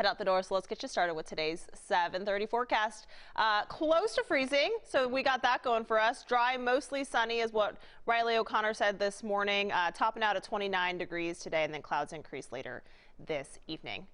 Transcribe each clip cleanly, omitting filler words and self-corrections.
head out the door, so let's get you started with today's 7:30 forecast. Close to freezing, so we got that going for us. Dry, mostly sunny is what Riley O'Connor said this morning, topping out at 29 degrees today, and then clouds increase later this evening.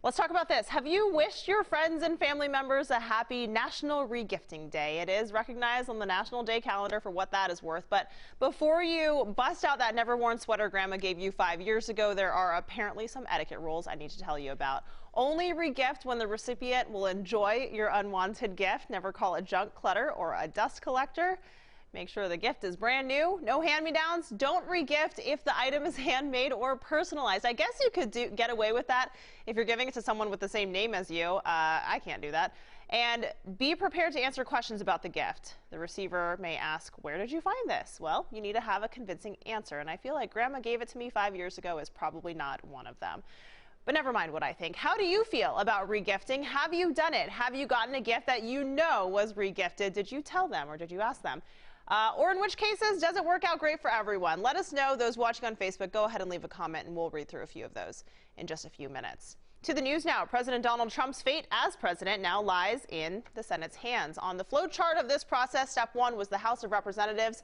Let's talk about this. Have you wished your friends and family members a happy National Regifting Day? It is recognized on the National Day calendar for what that is worth. But before you bust out that never-worn sweater Grandma gave you 5 years ago, there are apparently some etiquette rules I need to tell you about. Only regift when the recipient will enjoy your unwanted gift. Never call it junk clutter or a dust collector. Make sure the gift is brand new. No hand-me-downs. Don't regift if the item is handmade or personalized. I guess you could get away with that if you're giving it to someone with the same name as you. I can't do that. And be prepared to answer questions about the gift. The receiver may ask, where did you find this? Well, you need to have a convincing answer. And I feel like Grandma gave it to me 5 years ago is probably not one of them. But never mind what I think. How do you feel about regifting? Have you done it? Have you gotten a gift that you know was regifted? Did you tell them or did you ask them? Or in which cases, does it work out great for everyone? Let us know. Those watching on Facebook, go ahead and leave a comment, and we'll read through a few of those in just a few minutes. To the news now. President Donald Trump's fate as president now lies in the Senate's hands. On the flowchart of this process, step one was the House of Representatives.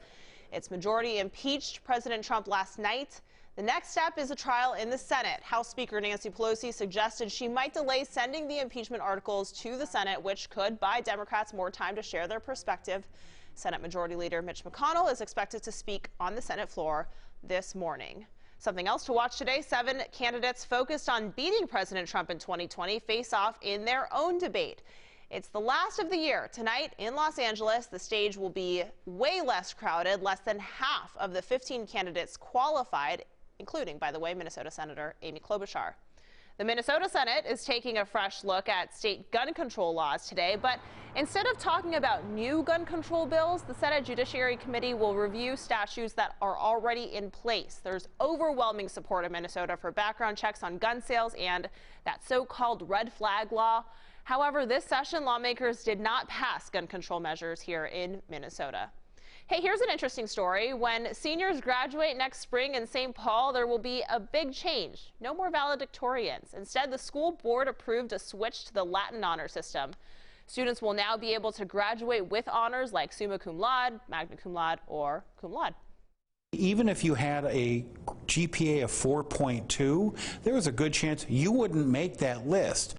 Its majority impeached President Trump last night. The next step is a trial in the Senate. House Speaker Nancy Pelosi suggested she might delay sending the impeachment articles to the Senate, which could buy Democrats more time to share their perspective. Senate Majority Leader Mitch McConnell is expected to speak on the Senate floor this morning. Something else to watch today, 7 candidates focused on beating President Trump in 2020 face off in their own debate. It's the last of the year. Tonight in Los Angeles, the stage will be way less crowded. Less than half of the 15 candidates qualified, including, by the way, Minnesota Senator Amy Klobuchar. The Minnesota Senate is taking a fresh look at state gun control laws today, but instead of talking about new gun control bills, the Senate Judiciary Committee will review statutes that are already in place. There's overwhelming support in Minnesota for background checks on gun sales and that so-called red flag law. However, this session, lawmakers did not pass gun control measures here in Minnesota. Hey, here's an interesting story. When seniors graduate next spring in St. Paul, there will be a big change. No more valedictorians. Instead, the school board approved a switch to the Latin honor system. Students will now be able to graduate with honors like summa cum laude, magna cum laude, or cum laude. Even if you had a GPA of 4.2, there was a good chance you wouldn't make that list.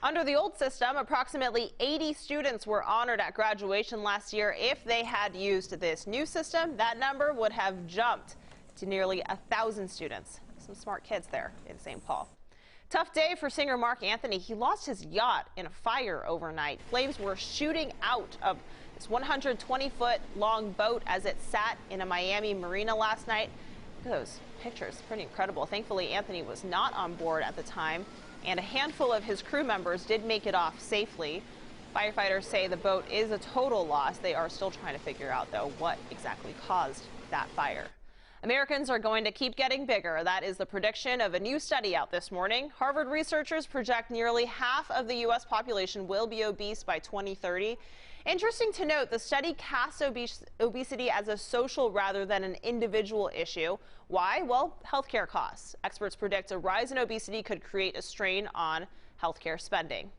Under the old system, approximately 80 students were honored at graduation last year. If they had used this new system, that number would have jumped to nearly 1,000 students. Some smart kids there in St. Paul. Tough day for singer Marc Anthony. He lost his yacht in a fire overnight. Flames were shooting out of this 120-foot long boat as it sat in a Miami marina last night. Look at those pictures, pretty incredible. Thankfully, Anthony was not on board at the time, and a handful of his crew members did make it off safely. Firefighters say the boat is a total loss. They are still trying to figure out, though, what exactly caused that fire. Americans are going to keep getting bigger. That is the prediction of a new study out this morning. Harvard researchers project nearly half of the U.S. population will be obese by 2030. Interesting to note, the study casts obesity as a social rather than an individual issue. Why? Well, healthcare costs. Experts predict a rise in obesity could create a strain on healthcare spending.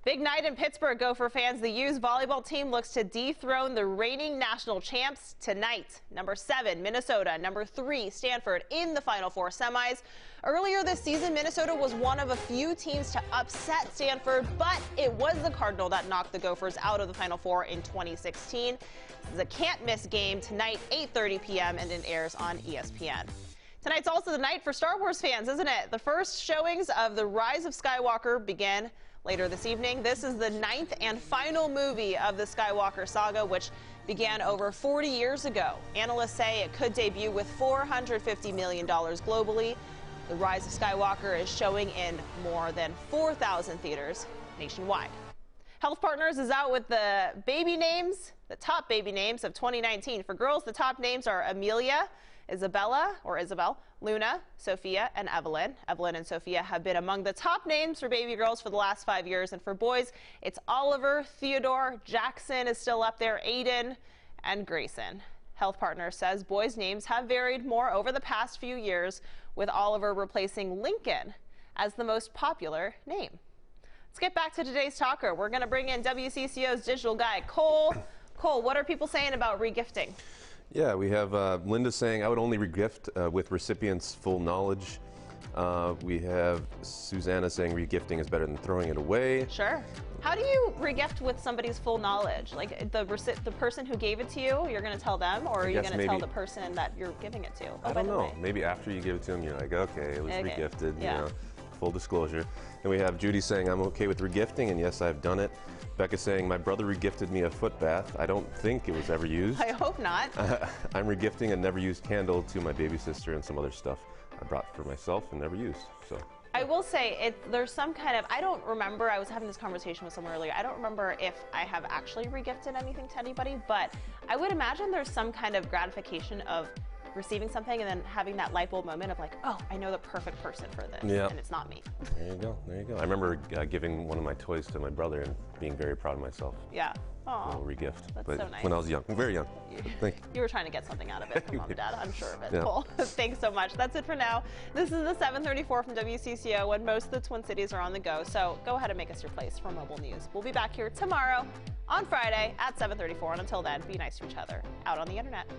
Big night in Pittsburgh, Gopher fans. The U's volleyball team looks to dethrone the reigning national champs tonight. Number 7, Minnesota. Number 3, Stanford in the Final Four semis. Earlier this season, Minnesota was one of a few teams to upset Stanford, but it was the Cardinal that knocked the Gophers out of the Final Four in 2016. This is a can't-miss game tonight, 8:30 p.m., and it airs on ESPN. Tonight's also the night for Star Wars fans, isn't it? The first showings of The Rise of Skywalker begin later this evening. This is the 9th and final movie of the Skywalker saga, which began over 40 years ago. Analysts say it could debut with $450 million globally. The Rise of Skywalker is showing in more than 4,000 theaters nationwide. Health Partners is out with the baby names, the top baby names of 2019. For girls, the top names are Amelia, Isabella, Luna, Sophia, and Evelyn. Evelyn and Sophia have been among the top names for baby girls for the last 5 years. And for boys, it's Oliver, Theodore, Jackson is still up there, Aiden, and Grayson. Health Partners says boys' names have varied more over the past few years, with Oliver replacing Lincoln as the most popular name. Let's get back to today's talker. We're going to bring in WCCO's digital guy, Cole. Cole, what are people saying about regifting? Yeah, we have Linda saying, I would only regift with recipients' full knowledge. We have Susanna saying regifting is better than throwing it away. Sure. How do you regift with somebody's full knowledge? Like the person who gave it to you, you're going to tell them, or are you going to tell the person that you're giving it to? I don't know. Maybe after you give it to them, you're like, okay, it was regifted, you know, full disclosure. And we have Judy saying, I'm okay with regifting, and yes, I've done it. Becca saying, my brother regifted me a foot bath. I don't think it was ever used. I hope not. I'm regifting a never used candle to my baby sister and some other stuff I brought for myself and never used. So I will say there's some kind of, I don't remember, I was having this conversation with someone earlier, I don't remember if I have actually regifted anything to anybody, but I would imagine there's some kind of gratification of receiving something and then having that light bulb moment of like, oh, I know the perfect person for this, and it's not me. There you go, there you go. I remember giving one of my toys to my brother and being very proud of myself. Yeah. A little regift. That's but so nice. When I was young, very young. You were trying to get something out of it from mom and dad, I'm sure of it. Yeah. Cool. Thanks so much. That's it for now. This is the 734 from WCCO when most of the Twin Cities are on the go. So go ahead and make us your place for mobile news. We'll be back here tomorrow on Friday at 7:34. And until then, be nice to each other out on the internet.